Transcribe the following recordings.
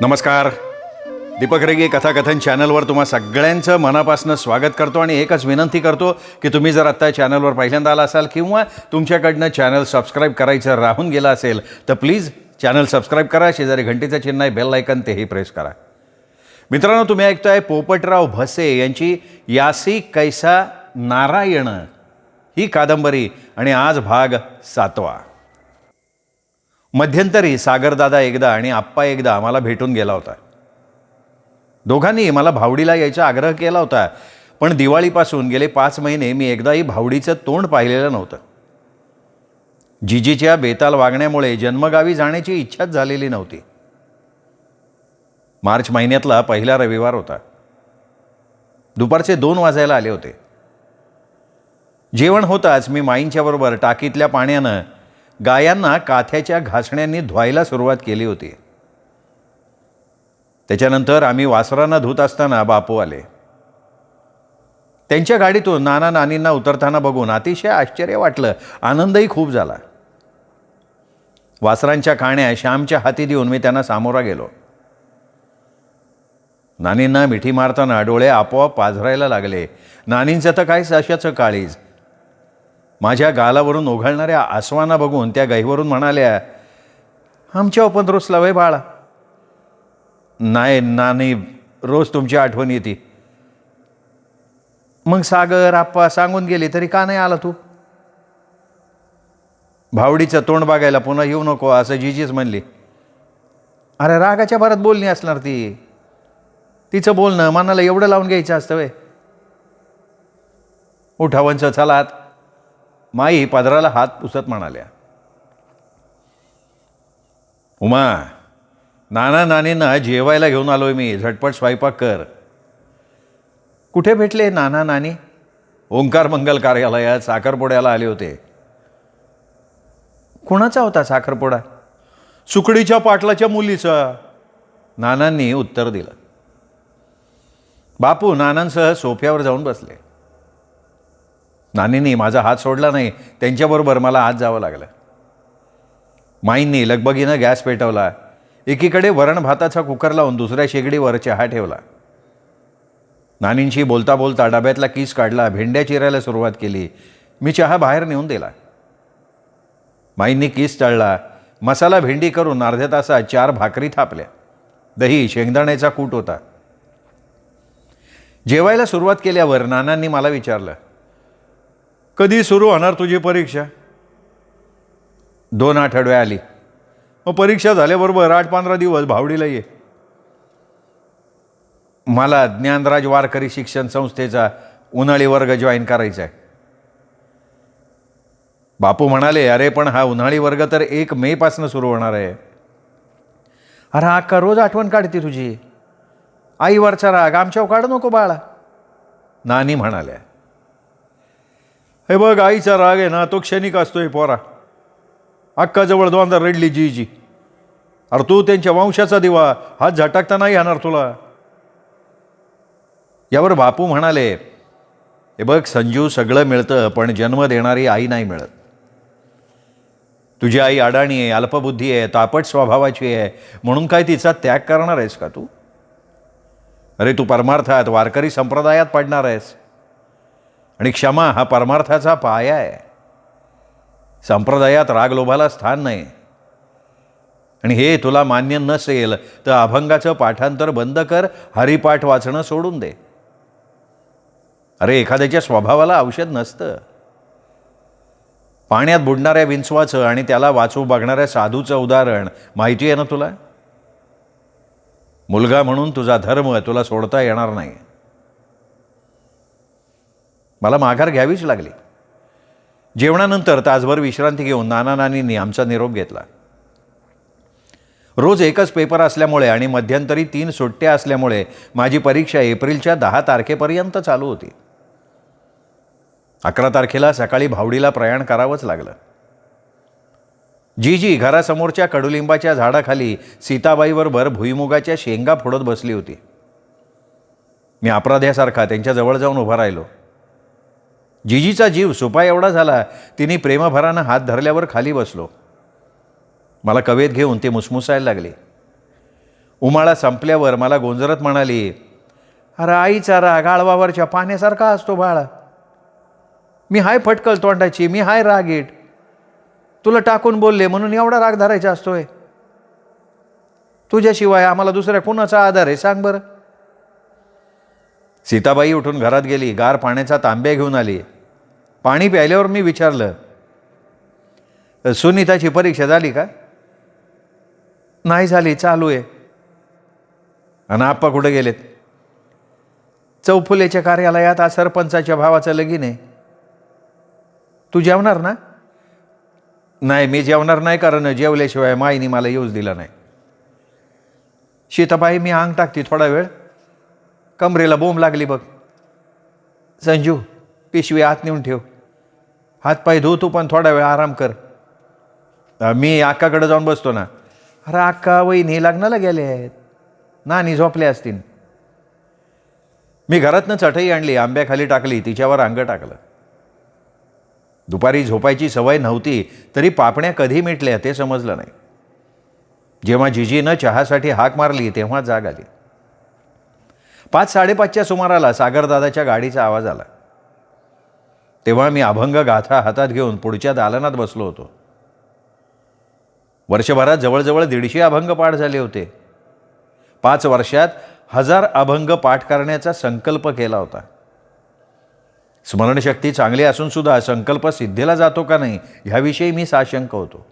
नमस्कार. दीपक रेगे कथाकथन चॅनलवर तुम्हा सगळ्यांचं मनापासून स्वागत करतो आणि एकच विनंती करतो की तुम्ही जर आत्ता चॅनलवर पहिल्यांदा आला असाल किंवा तुमच्याकडनं चॅनल सबस्क्राईब करायचं राहून गेलं असेल तर प्लीज चॅनल सबस्क्राईब करा. शेजारी घंटीचं चिन्ह आहे, बेल आयकन, तेही प्रेस करा. मित्रांनो, तुम्ही ऐकताय पोपटराव भसे यांची यासी कैसा नारायण ही कादंबरी आणि आज भाग 7. मध्यंतरी सागरदादा एकदा आणि आप्पा एकदा आम्हाला भेटून गेला होता. दोघांनी मला भावडीला यायचा आग्रह केला होता, पण दिवाळीपासून गेले 5 महिने मी एकदाही भावडीचं तोंड पाहिलेलं नव्हतं. जिजीच्या बेताल वागण्यामुळे जन्मगावी जाण्याची इच्छाच झालेली नव्हती. मार्च महिन्यातला पहिला रविवार होता. दुपारचे 2 वाजायला आले होते. जेवण होताच मी माईंच्या बरोबर टाकीतल्या पाण्यानं गायांना काथ्याच्या घासण्यांनी धुवायला सुरुवात केली होती. त्याच्यानंतर आम्ही वासरांना धुत असताना बापू आले. त्यांच्या गाडीतून नाना नानींना उतरताना बघून अतिशय आश्चर्य वाटलं, आनंदही खूप झाला. वासरांच्या काण्या श्यामच्या हाती देऊन मी त्यांना सामोरा गेलो. नानींना मिठी मारताना डोळे आपोआप पाझरायला लागले. नानींचं तर काय अशाचं काळीज. माझ्या गालावरून ओघळणाऱ्या आसवांना बघून त्या गाईवरून म्हणाल्या, आमच्या ओपन रोसला वय बाळा. नाही नानी, रोज तुमची आठवण येते. मग सागर आप्पा सांगून गेली तरी का नाही आला तू? भावडीचं तोंड बघायला पुन्हा येऊ नको असं जीजीच म्हणली. अरे रागाच्या भरात बोलणी असणार ती. तिचं बोलणं मनाला एवढं लावून घ्यायचं असतं वे. उठावंच चलात. माई पदराला हात पुसत म्हणाल्या, उमा, नाना नानींना जेवायला घेऊन आलोय मी, झटपट स्वयंपाक कर. कुठे भेटले नाना नानी? ओंकार मंगल कार्यालयात साखरपुड्याला आले होते. कुणाचा होता साखरपुडा? सुकडीच्या पाटलाच्या मुलीचा, नानांनी उत्तर दिलं. बापू नानांसह सोफ्यावर जाऊन बसले. नानींनी माझा हात सोडला नाही. त्यांच्याबरोबर मला आत जावं लागलं. माईंनी लगबगीनं गॅस पेटवला. एकीकडे वरण भाताचा कुकर लावून दुसऱ्या शेगडीवर चहा ठेवला. नानींशी बोलता बोलता डब्यातला किस काढला. भेंड्या चिरायला सुरुवात केली. मी चहा बाहेर नेऊन दिला. माईंनी किस तळला. मसाला भेंडी करून अर्ध्या तासात 4 भाकरी थापल्या. दही शेंगदाण्याचा कूट होता. जेवायला सुरुवात केल्यावर नानांनी मला विचारलं, कधी सुरू होणार तुझी परीक्षा? 2 आठवडे आली. मग परीक्षा झाल्याबरोबर 8-15 दिवस भावडीला ये. मला ज्ञानराज वारकरी शिक्षण संस्थेचा उन्हाळी वर्ग जॉईन करायचा आहे. बापू म्हणाले, अरे पण हा उन्हाळी वर्ग तर 1 मे पासून सुरू होणार आहे. अरे अक्का रोज आठवण काढते तुझी. आईवरचा राग आमच्यावर काढू नको बाळा, नानी म्हणाल्या. हे बघ, आईचा राग आहे ना तो क्षणिक असतोय पोरा. अक्काजवळ 2दा रडली जीजी. अरे तू त्यांच्या वंशाचा दिवा, हात झटकता नाही येणार तुला. यावर बापू म्हणाले, हे बघ संजू, सगळं मिळतं पण जन्म देणारी आई नाही मिळत. तुझी आई अडाणी आहे, अल्पबुद्धी आहे, तापट स्वभावाची आहे, म्हणून काय तिचा त्याग करणार आहेस का तू? अरे तू परमार्थात वारकरी संप्रदायात पडणार आहेस आणि क्षमा हा परमार्थाचा पाया आहे. संप्रदायात रागलोभाला स्थान नाही. आणि हे तुला मान्य नसेल तर अभंगाचं पाठांतर बंद कर, हरिपाठ वाचणं सोडून दे. अरे एखाद्याच्या स्वभावाला औषध नसतं. पाण्यात बुडणाऱ्या विंचवाचं आणि त्याला वाचू बघणाऱ्या साधूचं उदाहरण माहिती आहे ना तुला? मुलगा म्हणून तुझा धर्म तुला सोडता येणार नाही. मला माघार घ्यावीच लागली. जेवणानंतर तासभर विश्रांती घेऊन नाना नानींनी आमचा निरोप घेतला. रोज एकच पेपर असल्यामुळे आणि मध्यंतरी 3 सुट्ट्या असल्यामुळे माझी परीक्षा एप्रिलच्या 10 तारखेपर्यंत चालू होती. 11 तारखेला सकाळी भावडीला प्रयाण करावंच लागलं. जीजी घरासमोरच्या कडुलिंबाच्या झाडाखाली सीताबाईबरोबर भुईमुगाच्या शेंगा फोडत बसली होती. मी अपराध्यासारखा त्यांच्या जवळ जाऊन उभा राहिलो. जीजीचा जीव सुपा एवढा झाला, तिने प्रेमभरानं हात धरल्यावर खाली बसलो. मला कवेत घेऊन ते मुसमुसायला लागले. उमाळा संपल्यावर मला गोंजरत म्हणाली, अरे आईचा राग गाळवावरच्या पाण्यासारखा असतो बाळा. मी हाय फटकल तोंडाची, मी हाय रागीट, तुला टाकून बोलले म्हणून एवढा राग धरायचा असतोय? तुझ्याशिवाय आम्हाला दुसऱ्या कुणाचा आधार आहे सांग बरं. सीताबाई उठून घरात गेली. गार पाण्याचा तांब्या घेऊन आली. पाणी प्यायल्यावर मी विचारलं, सुनीताची परीक्षा झाली का? नाही झाली, चालू आहे. आणि आप्पा कुठे गेलेत? चौफुलेच्या कार्यालयात आज सरपंचाच्या भावाचं लगीन आहे. तू जेवणार ना? नाही, मी जेवणार नाही, कारण जेवल्याशिवाय माईने मला येऊच दिला नाही. सीताबाई, मी अंग टाकते थोडा वेळ, कमरेला बोंब लागली बघ. संजू, पिशवी आत नेऊन ठेव, हातपाय धू, तू पण थोडा वेळ आराम कर. मी अक्काकडे जाऊन बसतो ना. अरे अक्का वहिनी लग्नाला गेले आहेत, नानी झोपले असतील. मी घरातनं चटई आणली, आंब्याखाली टाकली, तिच्यावर अंग टाकलं. दुपारी झोपायची सवय नव्हती, तरी पापण्या कधी मिटल्या ते समजलं नाही. जेव्हा जिजीनं चहासाठी हाक मारली तेव्हा जाग आली. 5-5:30च्या सुमाराला सागरदादाच्या गाडीचा आवाज आला. तेव्हा मी अभंग गाथा हातात घेऊन पुढच्या दालनात बसलो होतो. वर्षभरात जवळजवळ 150 अभंग पाठ झाले होते. 5 वर्षात 1000 अभंग पाठ करण्याचा संकल्प केला होता. स्मरणशक्ती चांगली असून सुद्धा संकल्प सिद्धीला जातो का नाही ह्याविषयी मी साशंक होतो.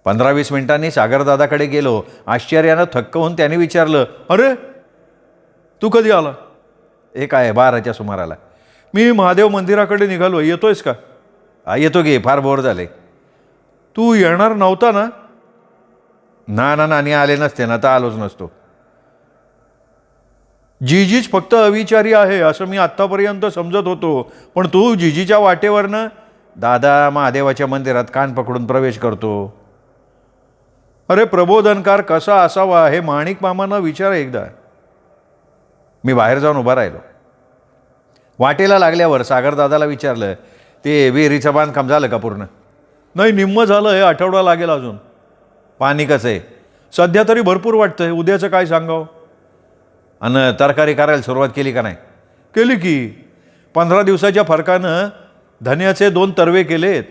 15-20 मिनिटांनी सागरदादाकडे गेलो. आश्चर्यानं थक्क होऊन त्याने विचारलं, अरे तू कधी आला? हे काय 12च्या सुमाराला. मी महादेव मंदिराकडे निघालो, येतोयस का? येतो गे, फार बोर झाले. तू येणार नव्हता ना? ना नानी आले नसते ना तर आलोच नसतो. जीजीच फक्त अविचारी आहे असं मी आत्तापर्यंत समजत होतो, पण तू जीजीच्या वाटेवरनं दादा महादेवाच्या मंदिरात कान पकडून प्रवेश करतो. अरे प्रबोधनकार कसा असावा हे माणिक मामांना विचार एकदा. मी बाहेर जाऊन उभा राहिलो. वाटेला लागल्यावर सागरदादाला विचारलं, ते विहिरीचं बांधकाम झालं का पूर्ण? नाही, निम्म झालं, हे आठवडा लागेल अजून. पाणी कसं आहे? सध्या तरी भरपूर वाटतंय, उद्याचं काय सांगावं. आणि तरकारी करायला सुरुवात केली का नाही? केली की. 15 दिवसाच्या फरकानं धन्याचे 2 तरवे केलेत.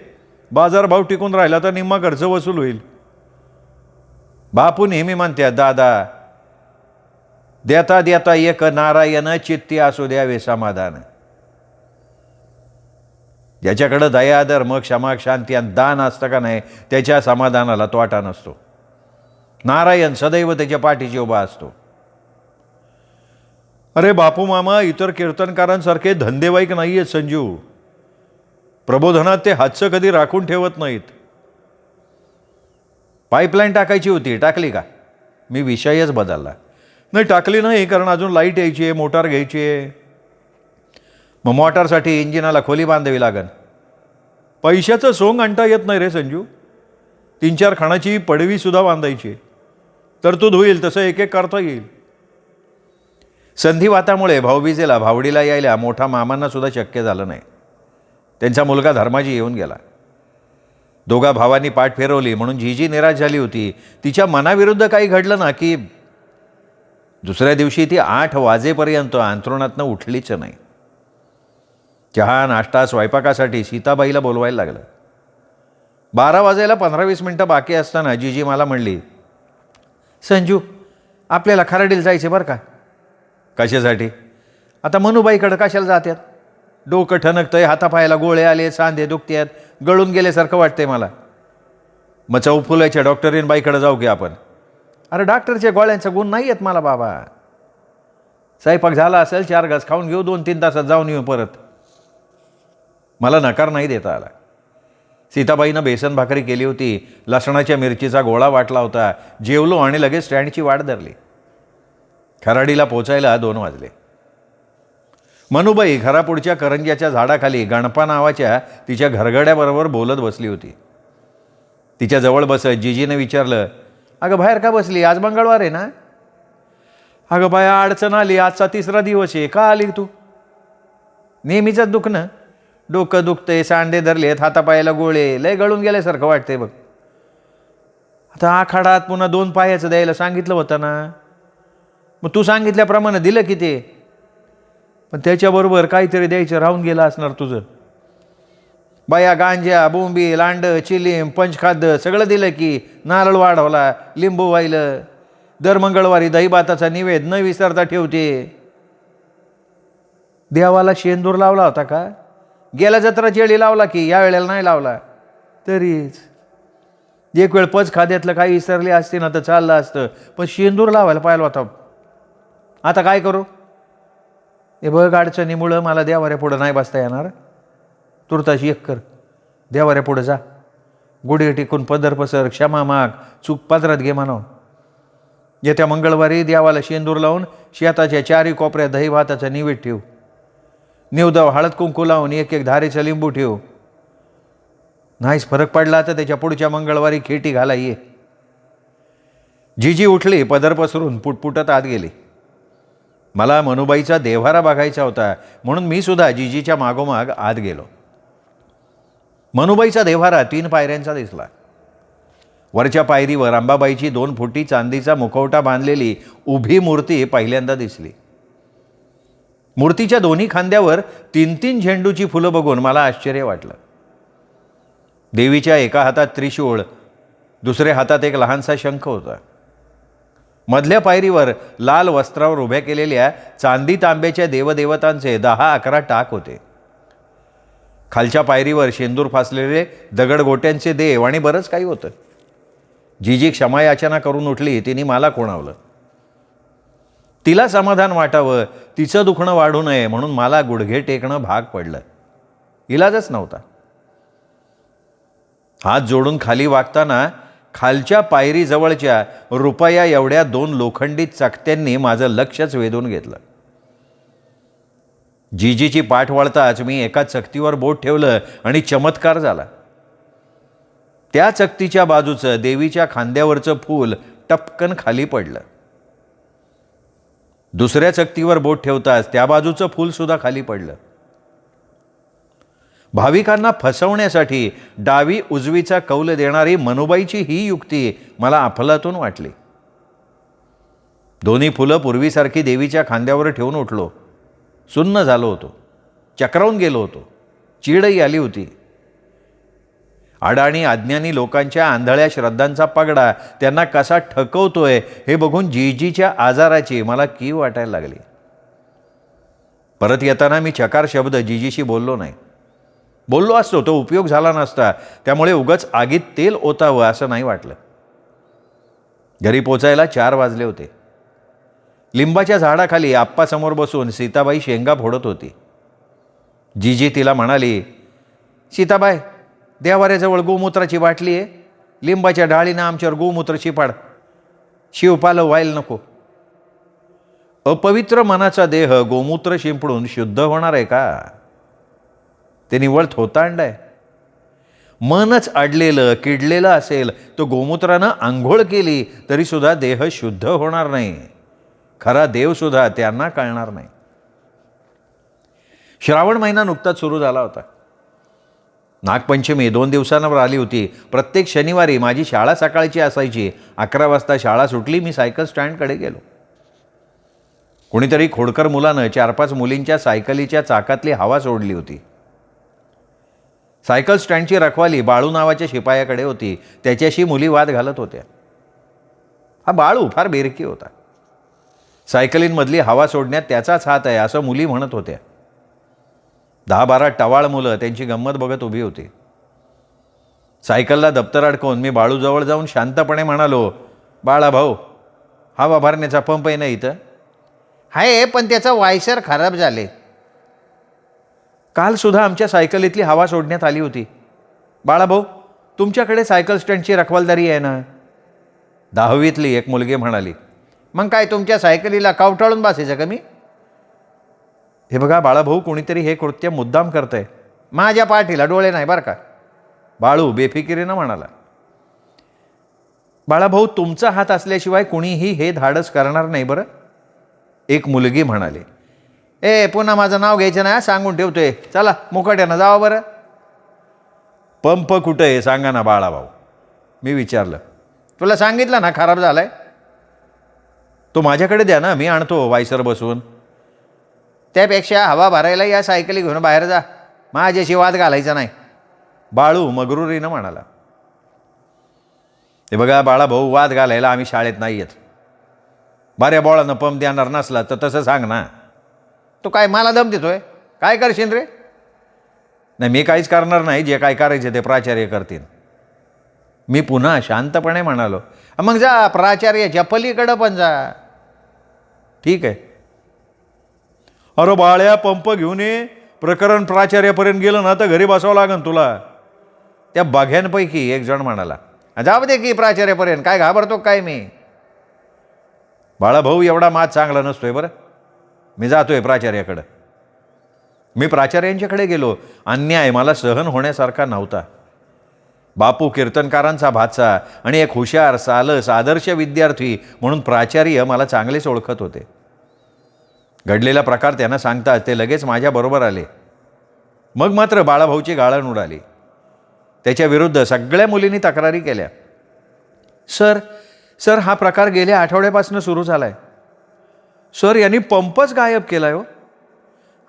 बाजारभाव टिकून राहिला तर निम्मा खर्च वसूल होईल. बापू नेहमी म्हणतात, दादा देता देता एक नारायण चित्ती असू द्यावे समाधान. ज्याच्याकडं दया धर्म क्षमा शांती आणि दान असतं का नाही त्याच्या समाधानाला तोटा नसतो. नारायण सदैव त्याच्या पाठीशी उभा असतो. अरे बापू मामा इतर कीर्तनकारांसारखे धंदेवाईक नाही आहेत संजू. प्रबोधनात ते हातचं कधी राखून ठेवत नाहीत. पाईपलाईन टाकायची होती, टाकली का? मी विषयच बदलला. नाही, टाकली नाही, कारण अजून लाईट यायची आहे, मोटार घ्यायची आहे. मग मोटारसाठी इंजिनाला खोली बांधावी लागेल. पैशाचं सोंग आणता येत नाही रे संजू. 3-4 खाणाची पडवीसुद्धा बांधायची. तरतूद होईल तसं एक एक करता येईल. संधिवातामुळे भाऊबीजेला भावडीला यायला मोठा मामांना सुद्धा शक्य झालं नाही. त्यांचा मुलगा धर्माजी येऊन गेला. दोघा भावांनी पाठ फिरवली म्हणून जीजी निराश झाली होती. तिच्या मनाविरुद्ध काही घडलं ना की दुसऱ्या दिवशी ती 8 वाजेपर्यंत अंथरुणातनं उठलीच नाही. चहा नाश्ता स्वयंपाकासाठी सीताबाईला बोलवायला लागलं. 12 वाजायला 15-20 मिनटं बाकी असताना जीजी मला म्हणली, संजू आपल्याला खराडीला जायचे बरं का. कशासाठी? आता मनुबाईकडं कशाला जातात? डोकं ठणकतंय, हातापायाला गोळे आले, सांधे दुखतात, गळून गेल्यासारखं वाटतंय मला. मग चौफुलाच्या डॉक्टरीन बाईकडे जाऊ की आपण. अरे डॉक्टरच्या गोळ्यांचा गुण नाही आहेत मला बाबा. स्वयंपाक झाला असेल, 4 घास खाऊन घेऊ, 2-3 तासात जाऊन येऊ परत. मला नकार नाही देता आला. सीताबाईनं बेसन भाकरी केली होती. लसणाच्या मिरचीचा गोळा वाटला होता. जेवलो आणि लगेच स्टँडची वाट धरली. खराडीला पोचायला 2 वाजले. मनुबाई घरापुढच्या करंज्याच्या झाडाखाली गणपा नावाच्या तिच्या घरगड्याबरोबर बोलत बसली होती. तिच्या जवळ बसत जीजीने विचारलं, अगं बाहेर का बसली? आज मंगळवार आहे ना? अगं बाया अडचण आली, आजचा 3रा दिवस आहे. का आली तू? नेहमीचंच दुखणं, डोकं दुखतंय, सांडे धरलेत, हातापायाला गोळे, लय गळून गेल्यासारखं वाटतंय बघ. आता आखाडात पुन्हा 2 पायाचं द्यायला सांगितलं होतं ना, मग तू सांगितल्याप्रमाणे दिलं की ते, पण त्याच्याबरोबर काहीतरी द्यायचं राहून गेलं असणार तुझं. बाया गांजा, बोंबी, लांड, चिलीम, पंचखाद्य सगळं दिलं की, नारळ वाढवला, लिंबू वाहिलं, दर मंगळवारी दहीभाताचा निवेद न विसरता ठेवते. देवाला शेंदूर लावला होता का? गेल्या जत्राच्या वेळी लावला की, या वेळेला नाही लावला. तरीच एक वेळ पच खाद्यातलं काही विसरले असते ना तर चाललं असतं, पण शेंदूर लावायला पाहिलं होता. आता काय करू? हे बघ, अडचणीमुळं मला देवाऱ्या पुढं नाही बसता येणार. तुर्ताशी एक कर, देवाऱ्या पुढं जा, गुढी टिकून पदर पसर, क्षमा माग, चूक पदरात घे म्हणावं. येत्या मंगळवारी देवाला शेंदूर लावून शेताच्या 4 कोपऱ्यात दही भाताचा निवेद ठेव. निवदाव हळद कुंकू लावून 1 धारेचं लिंबू ठेव. नाहीच फरक पडला तर त्याच्या पुढच्या मंगळवारी खेटी घाला ये. जीजी उठली, पदर पसरून पुटपुटत आत गेली. मला मनुबाईचा देव्हारा बघायचा होता म्हणून मी सुद्धा जीजीच्या मागोमाग आत गेलो. मनुबाईचा देव्हारा 3 पायऱ्यांचा दिसला. वरच्या पायरीवर अंबाबाईची 2 फुटी चांदीचा मुखवटा बांधलेली उभी मूर्ती पहिल्यांदा दिसली. मूर्तीच्या दोन्ही खांद्यावर 3 झेंडूची फुलं बघून मला आश्चर्य वाटलं. देवीच्या एका हातात त्रिशूळ, दुसऱ्या हातात एक लहानसा शंख होता. मधल्या पायरीवर लाल वस्त्रावर उभ्या केलेल्या चांदी तांब्याच्या देवदेवतांचे 10-11 टाक होते. खालच्या पायरीवर शेंदूर फासलेले दगडगोट्यांचे देव आणि बरंच काही होतं. जीजी क्षमायाचना करून उठली. तिने मला कोणावलं. तिला समाधान वाटावं, तिचं दुखणं वाढू नये म्हणून मला गुडघे टेकणं भाग पडलं. इलाजच नव्हता. हात जोडून खाली वागताना खालच्या पायरीजवळच्या रुपया एवढ्या 2 लोखंडी चकत्यांनी माझं लक्षच वेधून घेतलं. जीजीची पाठ वळताच मी एका चकतीवर बोट ठेवलं आणि चमत्कार झाला. त्या चकतीच्या बाजूचं देवीच्या खांद्यावरचं फूल टपकन खाली पडलं. दुसऱ्या चकतीवर बोट ठेवताच त्या बाजूचं फूल सुद्धा खाली पडलं. भाविकांना फसवण्यासाठी डावी उजवीचा कौल देणारी मनुबाईची ही युक्ती मला अफलातून वाटली. दोन्ही फुलं पूर्वीसारखी देवीच्या खांद्यावर ठेवून उठलो. सुन्न झालो होतो, चक्रावून गेलो होतो, चीडही आली होती. अडाणी अज्ञानी लोकांच्या आंधळ्या श्रद्धांचा पगडा त्यांना कसा ठकवतोय हे बघून जीजीच्या आजाराची मला कीव वाटायला लागली. परत येताना मी चकार शब्द जीजीशी बोललो नाही. बोललो असतो तो उपयोग झाला नसता, त्यामुळे उगाच आगीत तेल ओतावं असं नाही वाटलं. घरी पोचायला 4 वाजले होते. लिंबाच्या झाडाखाली आप्पासमोर बसून सीताबाई शेंगा फोडत होती. जीजी तिला म्हणाली, सीताबाई, देवाऱ्याजवळ गोमूत्राची बाटली आहे, लिंबाच्या डाळीनं आमच्यावर गोमूत्र शिपाड, शिवपालं व्हायला नको. अपवित्र मनाचा देह गोमूत्र शिंपडून शुद्ध होणार आहे का? ते निव्वळ थोतांड आहे. मनच अडलेलं किडलेलं असेल तो गोमूत्रानं आंघोळ केली तरी सुद्धा देह शुद्ध होणार नाही. खरा देवसुद्धा त्यांना कळणार नाही. श्रावण महिना नुकताच सुरू झाला होता. नागपंचमी 2 दिवसांवर आली होती. प्रत्येक शनिवारी माझी शाळा सकाळची असायची. 11 वाजता शाळा सुटली. मी सायकल स्टँडकडे गेलो. कोणीतरी खोडकर मुलानं 4-5 मुलींच्या सायकलीच्या चाकातली हवा सोडली होती. सायकल स्टँडची रखवाली बाळू नावाच्या शिपायाकडे होती. त्याच्याशी मुली वाद घालत होत्या. हा बाळू फार बेरकी होता. सायकलींमधली हवा सोडण्यात त्याचाच हात आहे असं मुली म्हणत होत्या. 10-12 टवाळ मुलं त्यांची गंमत बघत उभी होती. सायकलला दप्तर अडकवून मी बाळूजवळ जाऊन शांतपणे म्हणालो, बाळा भाऊ, हवा भरण्याचा पंप आहे ना इथं? हाय, पण त्याचा वायसर खराब झाले. काल सुद्धा आमच्या सायकलीतली हवा सोडण्यात आली होती. बाळा भाऊ, तुमच्याकडे सायकल स्टँडची रखवालदारी आहे ना? 10वीतली एक मुलगी म्हणाली. मग काय तुमच्या सायकलीला कावटाळून बसायचं का मी? हे बघा बाळाभाऊ, कोणीतरी हे कृत्य मुद्दाम करतंय. माझ्या पाठीला डोळे नाही बरं का, बाळू बेफिकिरीनं म्हणाला. बाळाभाऊ, तुमचा हात असल्याशिवाय कुणीही हे धाडस करणार नाही बरं, एक मुलगी म्हणाली. पुन्हा माझं नाव घ्यायचं नाही, सांगून ठेवतोय. चला मुकाट्यानं जावा बरं. पंप कुठं आहे सांगा ना बाळाभाऊ, मी विचारलं. तुला सांगितलं ना खराब झालाय. तो माझ्याकडे द्या ना, मी आणतो वायसर बसून. त्यापेक्षा हवा भरायला या सायकली घेऊन बाहेर जा, माझ्याशी वाद घालायचा नाही, बाळू मगरुरीनं म्हणाला. ते बघा बाळा भाऊ, वाद घालायला आम्ही शाळेत नाही येत. बाऱ्या बोळानं पंप देणार नसला तर तसं सांग ना. तो काय मला दम देतोय? काय करशील रे? नाही, मी काहीच करणार नाही, जे काय करायचे ते प्राचार्य करतील. मी पुन्हा शांतपणे म्हणालो, मग जा प्राचार्याच्या पलीकडं पण जा. ठीक आहे. अरे बाळ्या, पंप घेऊन ये, प्रकरण प्राचार्यापर्यंत गेलं ना तर घरी बसावं लागेल तुला. त्या बघ्यांपैकी एक जण म्हणाला, जाऊ दे की प्राचार्यापर्यंत, काय घाबरतो काय मी? बाळा भाऊ, एवढा मात चांगला नसतोय बरं. मी जातोय प्राचार्याकडं. मी प्राचार्यांच्याकडे गेलो. अन्याय मला सहन होण्यासारखा नव्हता. बापू कीर्तनकारांचा भाचा आणि एक हुशार, सालस, आदर्श विद्यार्थी म्हणून प्राचार्य मला चांगलेच ओळखत होते. घडलेला प्रकार त्यांना सांगतात ते लगेच माझ्याबरोबर आले. मग मात्र बाळाभाऊची गाळण उडाली. त्याच्या विरुद्ध सगळ्या मुलींनी तक्रारी केल्या. सर, हा प्रकार गेल्या आठवड्यापासून सुरू झाला आहे. सर, यांनी पंपच गायब केला हो.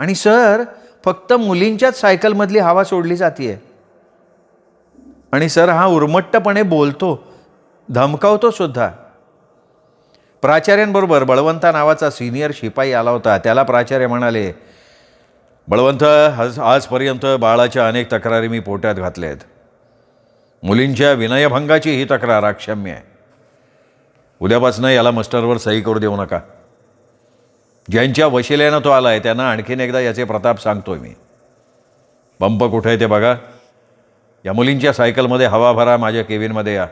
आणि सर, फक्त मुलींच्याच सायकलमधली हवा सोडली जाते. आणि सर, हा उर्मट्टपणे बोलतो, धमकावतो सुद्धा. प्राचार्यांबरोबर बळवंता नावाचा सिनियर शिपाई आला होता. त्याला प्राचार्य म्हणाले, बळवंत, आजपर्यंत बाळाच्या अनेक तक्रारी मी पोटात घातल्या आहेत. मुलींच्या विनयभंगाची ही तक्रार अक्षम्य आहे. उद्यापासून याला मास्टरवर सही करू देऊ नका. ज्यांच्या वशिल्यानं तो आला आहे त्यांना आणखीन एकदा याचे प्रताप सांगतोय मी. पंप कुठे आहे ते बघा. या मुलींच्या सायकलमध्ये हवा भरा, माझ्या केबिनमध्ये या.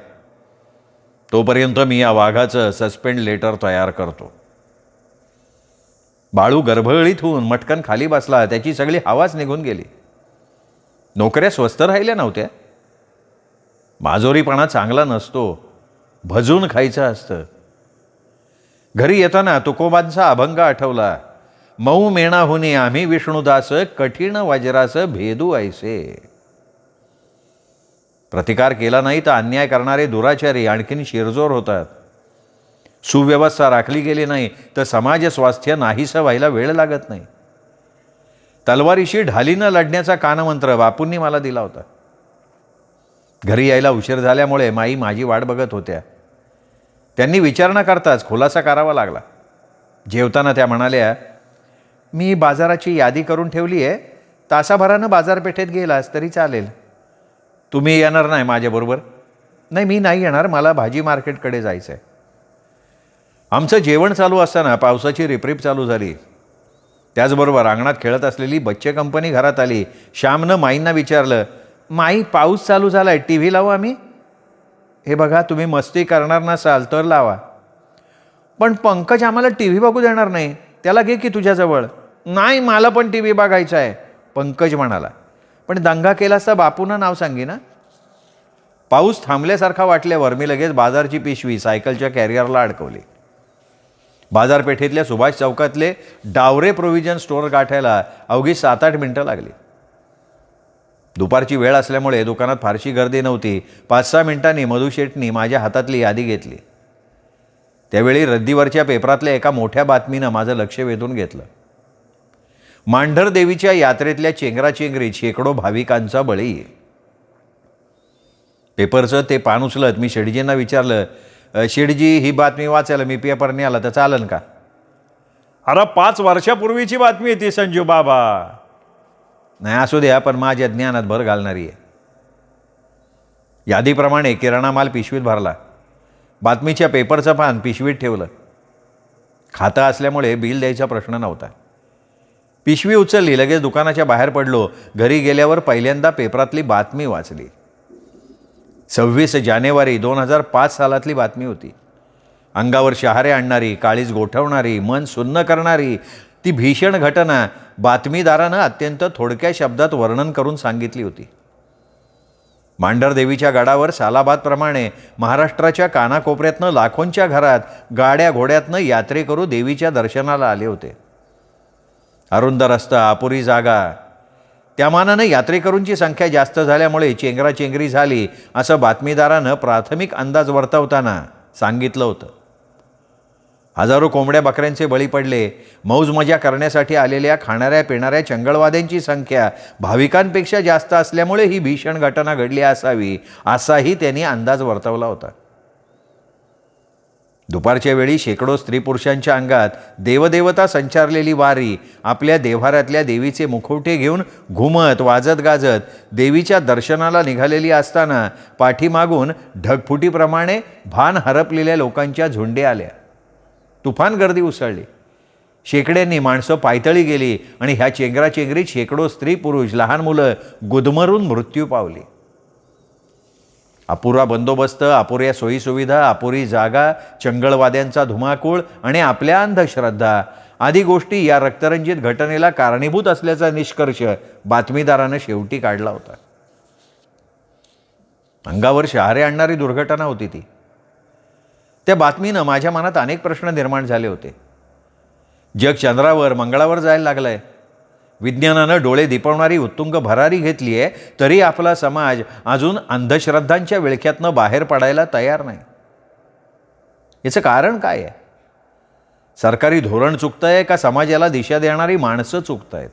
तोपर्यंत मी या वाघाचं सस्पेंड लेटर तयार करतो. बाळू गर्भगळीत होऊन मटकन खाली बसला. त्याची सगळी हवाच निघून गेली. नोकऱ्या स्वस्त राहिल्या नव्हत्या. माजोरीपणा चांगला नसतो, भजून खायचं असतं. घरी येताना तुकोबांचा अभंग आठवला, मऊ मेणाहुनी आम्ही विष्णुदास, कठीण वज्रास भेदू ऐसे. प्रतिकार केला नाही तर अन्याय करणारे दुराचारी आणखीन शिरजोर होतात. सुव्यवस्था राखली गेली नाही तर समाज स्वास्थ्य नाहीसं व्हायला वेळ लागत नाही. तलवारीशी ढालीनं लढण्याचा कानमंत्र बापूंनी मला दिला होता. घरी यायला उशीर झाल्यामुळे माई माझी वाट बघत होत्या. त्यांनी विचारणा करताच खुलासा करावा लागला. जेवताना त्या म्हणाल्या, मी बाजाराची यादी करून ठेवली आहे, तासाभरानं बाजारपेठेत गेलास तरी चालेल. तुम्ही येणार नाही माझ्याबरोबर? नाही, मी नाही येणार, मला भाजी मार्केटकडे जायचं आहे. आमचं जेवण चालू असताना पावसाची रिपरिप चालू झाली. त्याचबरोबर अंगणात खेळत असलेली बच्चे कंपनी घरात आली. श्यामनं माईंना विचारलं, माई, पाऊस चालू झाला आहे, टी व्ही लावू आम्ही? हे बघा, तुम्ही मस्ती करणार नसाल तर लावा. पण पंकज आम्हाला टी व्ही बघू देणार नाही, त्याला घे की तुझ्याजवळ. नाही, मला पण टी व्ही बघायचा आहे, पंकज म्हणाला. पण दंगा केलास तर बापूंना नाव सांगे ना. पाऊस थांबल्यासारखा वाटल्यावर मी लगेच बाजारची पिशवी सायकलच्या कॅरियरला अडकवली. बाजारपेठेतल्या सुभाष चौकातले डावरे प्रोव्हिजन स्टोअर गाठायला अवघी 7-8 मिनिटं लागली. दुपारची वेळ असल्यामुळे दुकानात फारशी गर्दी नव्हती. 5-6 मिनिटांनी मधुशेठनी माझ्या हातातली यादी घेतली. त्यावेळी रद्दीवरच्या पेपरातल्या एका मोठ्या बातमीनं माझं लक्ष वेधून घेतलं. मांढर देवीच्या यात्रेतल्या चेंगराचेंगरीत शेकडो भाविकांचा बळी. पेपरचं ते पान उचलत मी शेडजींना विचारलं, शेडजी, ही बातमी वाचायला मी पेपरने आला तर चालन का? अरे 5 वर्षापूर्वीची बातमी आहे ती संजू बाबा. नाही, असू द्या, पण माझ्या ज्ञानात भर घालणारी आहे. यादीप्रमाणे किराणा माल पिशवीत भरला. बातमीच्या पेपरचं पान पिशवीत ठेवलं. खातं असल्यामुळे बिल द्यायचा प्रश्न नव्हता. पिशवी उचलली, लगेच दुकानाच्या बाहेर पडलो. घरी गेल्यावर पहिल्यांदा पेपरातली बातमी वाचली. 26 जानेवारी 2005 सालातली बातमी होती. अंगावर शहारे आणणारी, काळीज गोठवणारी, मन सुन्न करणारी ती भीषण घटना बातमीदारानं अत्यंत थोडक्या शब्दात वर्णन करून सांगितली होती. मांढरदेवीच्या गडावर सालाबादप्रमाणे महाराष्ट्राच्या कानाकोपऱ्यातनं लाखोंच्या घरात गाड्या घोड्यातनं यात्रेकरू देवीच्या दर्शनाला आले होते. अरुंद रस्ता, अपुरी जागा, त्या मानानं यात्रेकरूंची संख्या जास्त झाल्यामुळे चेंगराचेंगरी झाली असं बातमीदारानं प्राथमिक अंदाज वर्तवताना सांगितलं होतं. हजारो कोंबड्या बकऱ्यांचे बळी पडले. मौज मजा करण्यासाठी आलेल्या खाणाऱ्या पिणाऱ्या चंगळवाद्यांची संख्या भाविकांपेक्षा जास्त असल्यामुळे ही भीषण घटना घडली असावी असाही त्यांनी अंदाज वर्तवला होता. दुपारच्या वेळी शेकडो स्त्री पुरुषांच्या अंगात देवदेवता संचारलेली वारी आपल्या देव्हाऱ्यातल्या देवीचे मुखवटे घेऊन घुमत वाजत गाजत देवीच्या दर्शनाला निघालेली असताना पाठीमागून ढगफुटीप्रमाणे भान हरपलेल्या लोकांच्या झुंडी आल्या. तुफान गर्दी उसळली. शेकड्यांनी माणसं पायतळी गेली आणि ह्या चेंगराचेंगरीत शेकडो स्त्री पुरुष लहान मुलं गुदमरून मृत्यू पावली. अपुरा बंदोबस्त, अपुऱ्या सोयीसुविधा, अपुरी जागा, चंगळवाद्यांचा धुमाकूळ आणि आपल्या अंधश्रद्धा आदी गोष्टी या रक्तरंजित घटनेला कारणीभूत असल्याचा निष्कर्ष बातमीदारानं शेवटी काढला होता. अंगावर शहारे आणणारी दुर्घटना होती ती. त्या बातमीनं माझ्या मनात अनेक प्रश्न निर्माण झाले होते. जग चंद्रावर मंगळावर जायला लागलंय. विज्ञानानं डोळे दिपवणारी उत्तुंग भरारी घेतली आहे, तरी आपला समाज अजून अंधश्रद्धांच्या विळख्यातनं बाहेर पडायला तयार नाही. याचं कारण काय आहे? सरकारी धोरण चुकतंय का समाजाला दिशा देणारी माणसं चुकतायत?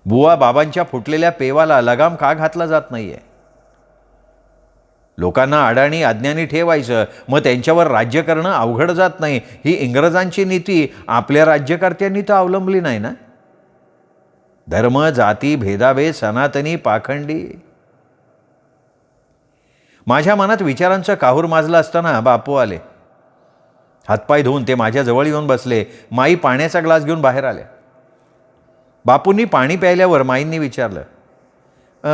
बुवा बाबांच्या फुटलेल्या पेवाला लगाम का घातला जात नाहीये? लोकांना अडाणी अज्ञानी ठेवायचं, मग त्यांच्यावर राज्य करणं अवघड जात नाही, ही इंग्रजांची नीती आपल्या राज्यकर्त्यांनी तर अवलंबली नाही ना. धर्म जाती भेदाभेद सनातनी पाखंडी. माझ्या मनात विचारांचं काहूर माजलं असताना बापू आले. हातपाय धुवून ते माझ्या जवळ येऊन बसले. माई पाण्याचा ग्लास घेऊन बाहेर आल्या. बापूंनी पाणी प्यायल्यावर माईंनी विचारलं,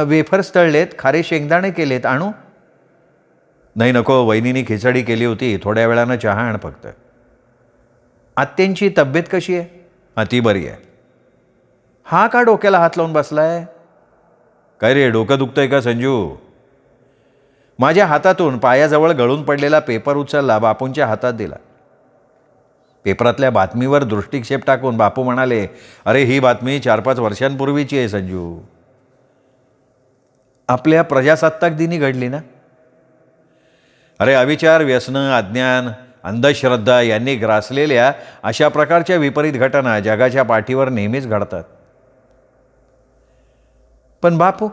वेफर्स तळलेत, खारे शेंगदाणे केलेत, आणू? नाही नको, वहिनीनी खिचडी केली होती, थोड्या वेळानं चहा आण फक्त. आत्यांची तब्येत कशी आहे? हां, ती बरी आहे. हा का डोक्याला हात लावून बसलाय? काय रे, डोकं दुखतंय का संजू? माझ्या हातातून पायाजवळ गळून पडलेला पेपर उचलला, बापूंच्या हातात दिला. पेपरातल्या बातमीवर दृष्टिक्षेप टाकून बापू म्हणाले, अरे ही बातमी 4-5 वर्षांपूर्वीची आहे संजू. आपल्या प्रजासत्ताक दिनी घडली ना. अरे अविचार, व्यसनं, अज्ञान, अंधश्रद्धा यांनी ग्रासलेल्या अशा प्रकारच्या विपरीत घटना जगाच्या पाठीवर नेहमीच घडतात. पण बापू,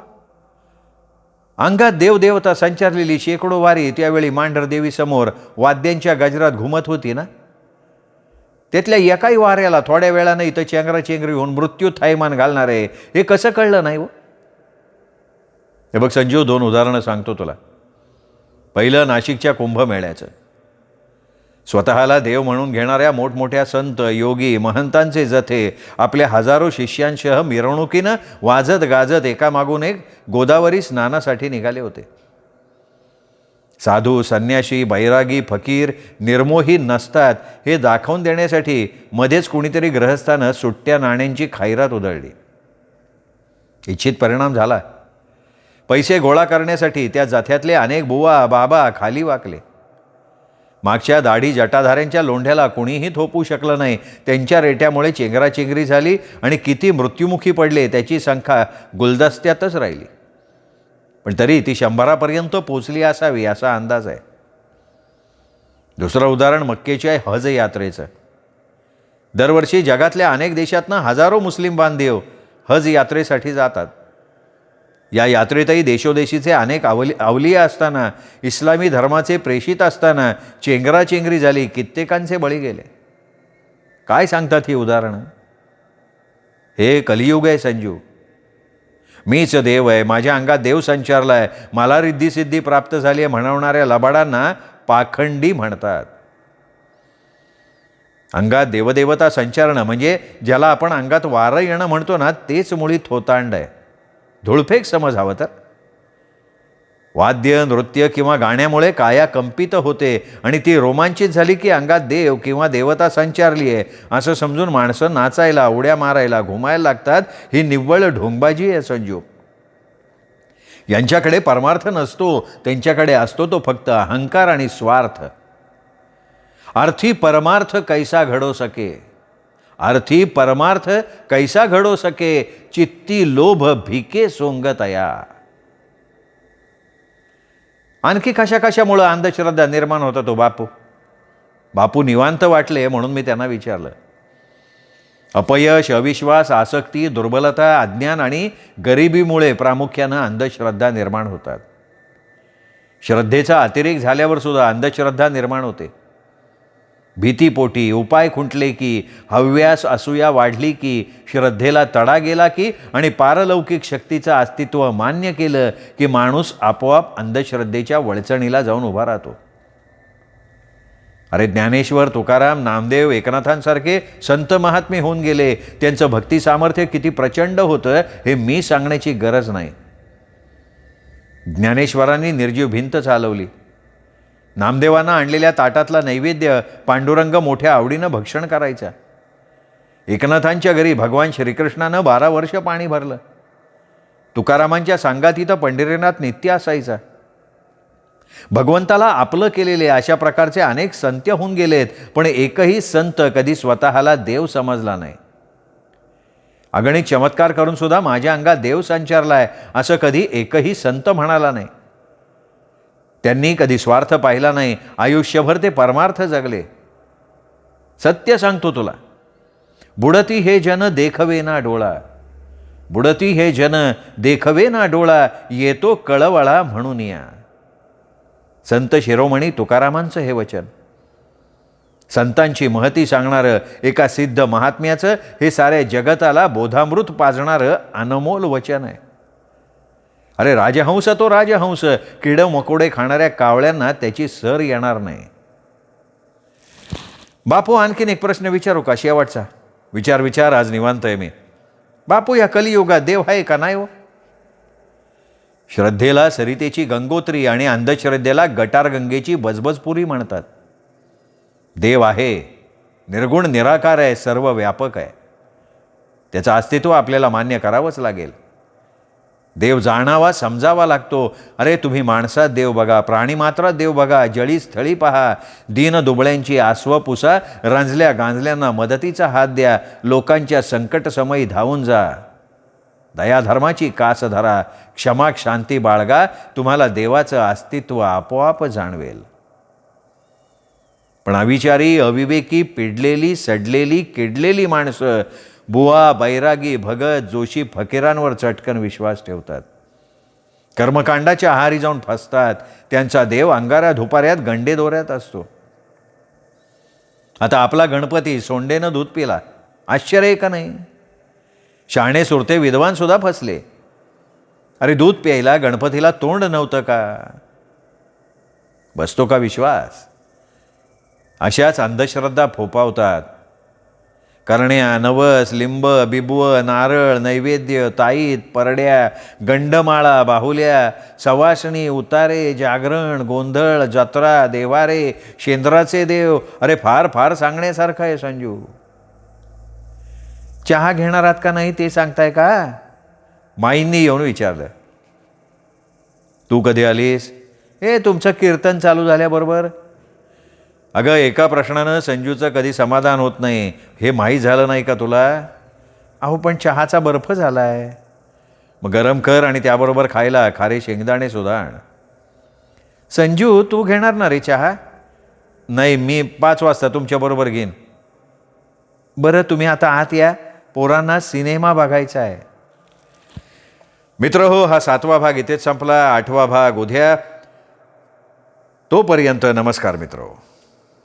अंगात देवदेवता संचारलेली शेकडो वारी त्यावेळी मांढरदेवी समोर वाद्यांच्या गजरात घुमत होती ना. त्यातल्या एकाही वाऱ्याला थोड्या वेळानं इथं चेंगराचेंगरी होऊन मृत्यू थाईमान घालणार आहे हे कसं कळलं नाही? हे बघ संजू, 2 उदाहरणं सांगतो तुला. पहिलं नाशिकच्या कुंभमेळ्याचं. स्वतःला देव म्हणून घेणाऱ्या मोठमोठ्या संत, योगी, महंतांचे जथे आपल्या हजारो शिष्यांसह मिरवणुकीनं वाजत गाजत एकामागून एक गोदावरी स्नानासाठी निघाले होते. साधू, संन्याशी, बैरागी, फकीर निर्मोही नसतात हे दाखवून देण्यासाठी मध्येच कुणीतरी ग्रहस्थानं सुट्ट्या नाण्यांची खैरात उधळली. इच्छित परिणाम झाला. पैसे गोळा करण्यासाठी त्या जथ्यातले अनेक बुवा बाबा खाली वाकले. मागच्या दाढी जटाधाऱ्यांच्या लोंढ्याला कुणीही थोपू शकलं नाही. त्यांच्या रेट्यामुळे चेंगराचेंगरी झाली आणि किती मृत्युमुखी पडले त्याची संख्या गुलदस्त्यातच राहिली. पण तरी ती 100पर्यंत पोचली असावी असा अंदाज आहे. दुसरं उदाहरण मक्केच्या हज यात्रेचं. दरवर्षी जगातल्या अनेक देशातनं हजारो मुस्लिम बांधव हज यात्रेसाठी जातात. या यात्रेतही देशोदेशीचे अनेक अवलिया असताना, इस्लामी धर्माचे प्रेषित असताना चेंगराचेंगरी झाली, कित्येकांचे बळी गेले. काय सांगतात ही उदाहरणं? हे कलियुग आहे संजू. मीच देव आहे, माझ्या अंगात देव संचारला आहे, मला रिद्धिसिद्धी प्राप्त झाली आहे म्हणवणाऱ्या लबाडांना पाखंडी म्हणतात. अंगात देवदेवता संचारणं म्हणजे ज्याला आपण अंगात वारं येणं म्हणतो ना, तेच मुळी थोतांड आहे. धुळफेक समज हवं तर. वाद्य, नृत्य किंवा गाण्यामुळे काया कंपित होते आणि ती रोमांचित झाली की अंगात देव किंवा देवता संचारली आहे असं समजून माणसं नाचायला, उड्या मारायला, घुमायला लागतात. ही निव्वळ ढोंगबाजी आहे संजू. यांच्याकडे परमार्थ नसतो, त्यांच्याकडे असतो तो फक्त अहंकार आणि स्वार्थ. अर्थी परमार्थ कैसा घडो सके, अर्थी परमार्थ कैसा घडो सके, चित्ती लोभ भिके सोंगतया. आणखी कशा कशामुळं अंधश्रद्धा निर्माण होता तो बापू निवांत वाटले म्हणून मी त्यांना विचारलं. अपयश, अविश्वास, आसक्ती, दुर्बलता, अज्ञान आणि गरिबीमुळे प्रामुख्यानं अंधश्रद्धा निर्माण होतात. श्रद्धेचा अतिरेक झाल्यावर सुद्धा अंधश्रद्धा निर्माण होते. भीतीपोटी, उपाय खुंटले की, हव्यास असूया वाढली की, श्रद्धेला तडा गेला की आणि पारलौकिक शक्तीचं अस्तित्व मान्य केलं की माणूस आपोआप अंधश्रद्धेच्या वळचणीला जाऊन उभा राहतो. अरे ज्ञानेश्वर, तुकाराम, नामदेव, एकनाथांसारखे संत महात्मे होऊन गेले. त्यांचं भक्ती सामर्थ्य किती प्रचंड होतं हे मी सांगण्याची गरज नाही. ज्ञानेश्वरांनी निर्जीव भिंत चालवली. नामदेवांना आणलेल्या ताटातला नैवेद्य पांडुरंग मोठ्या आवडीनं भक्षण करायचा. एकनाथांच्या घरी भगवान श्रीकृष्णानं 12 वर्ष पाणी भरलं. तुकारामांच्या सांगात इथं पंढरीनाथ नित्य असायचा. भगवंताला आपलं केलेले अशा प्रकारचे अनेक संत होऊन गेलेत, पण एकही संत कधी स्वतःला देव समजला नाही. अगणित चमत्कार करून सुद्धा माझ्या अंगात देव संचारलाय असं कधी एकही संत म्हणाला नाही. त्यांनी कधी स्वार्थ पाहिला नाही. आयुष्यभर ते परमार्थ जगले. सत्य सांगतो तुला, बुडती हे जन देखवे ना डोळा, बुडती हे जन देखवे ना डोळा, येतो कळवळा म्हणून या. संत शिरोमणी तुकारामांचं हे वचन. संतांची महती सांगणारं, एका सिद्ध महात्म्याचं हे साऱ्या जगताला बोधामृत पाजणारं अनमोल वचन आहे. अरे राजहंस तो राजहंस, किड मकोडे खाणाऱ्या कावळ्यांना त्याची सर येणार नाही. बापू, आणखीन एक प्रश्न विचारू का शेवटचा? विचार आज निवांत आहे मी. बापू, या कलियुगात देव आहे का नाही हो? श्रद्धेला सरितेची गंगोत्री आणि अंधश्रद्धेला गटारगंगेची बजबजपुरी म्हणतात. देव आहे, निर्गुण निराकार आहे, सर्व व्यापक आहे. त्याचं अस्तित्व आपल्याला मान्य करावंच लागेल. देव जाणावा, समजावा लागतो. अरे तुम्ही माणसात देव बघा, प्राणीमात्रात देव बघा, जळी स्थळी पहा, दीन दुबळ्यांची आसवं पुसा, रांजल्या गांजल्यांना मदतीचा हात द्या, लोकांच्या संकटसमयी धावून जा. दयाधर्माची कास धरा, क्षमा शांती बाळगा, तुम्हाला देवाचं अस्तित्व आपोआप जाणवेल. पण अविचारी, अविवेकी, पिडलेली, सडलेली, किडलेली माणसं बुवा, बैरागी, भगत, जोशी, फकीरांवर चटकन विश्वास ठेवतात. कर्मकांडाच्या आहारी जाऊन फसतात. त्यांचा देव अंगारा धुपाऱ्यात गंडे दोऱ्यात असतो. आता आपला गणपती सोंडेनं दूध पिला, आश्चर्य का नाही? शहाणे सुरते विद्वान सुद्धा फसले. अरे दूध प्यायला गणपतीला तोंड नव्हतं का? बसतो का विश्वास? अशाच अंधश्रद्धा फोपावतात. करण्या, नवस, लिंब, बिबव, नारळ, नैवेद्य, ताईत, परड्या, गंडमाळा, बाहुल्या, सवासणी, उतारे, जागरण, गोंधळ, जत्रा, देवारे, शेंद्राचे देव. अरे फार फार सांगण्यासारखं आहे संजू. चहा घेणार आहात का नाही ते सांगताय का? माईंनी येऊन विचारलं. तू कधी आलीस? तुमचं कीर्तन चालू झाल्याबरोबर. अगं, एका प्रश्नानं संजूचं कधी समाधान होत नाही, हे माहीत झालं नाही का तुला? अहो पण चहाचा बर्फ झालाय. मग गरम कर आणि त्याबरोबर खायला खारे शेंगदाणे सुद्धा आण. संजू, तू घेणार ना रे चहा? नाही, मी 5 वाजता तुमच्याबरोबर घेईन. बरं, तुम्ही आता आत या, पोरांना सिनेमा बघायचा आहे. मित्रहो, हा 7वा भाग इथेच संपला. 8वा भाग उद्या. तोपर्यंत नमस्कार मित्रो.